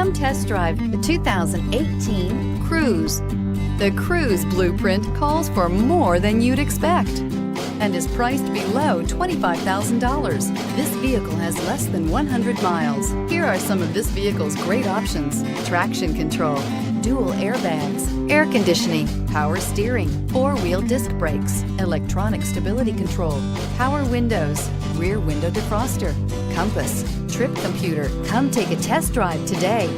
Come test drive the 2018 Cruze. The Cruze blueprint calls for more than you'd expect and is priced below $25,000. This vehicle has less than 100 miles. Here are some of this vehicle's great options: traction control, dual airbags, air conditioning, power steering, four-wheel disc brakes, electronic stability control, power windows, rear window defroster, compass, trip computer. Come take a test drive today.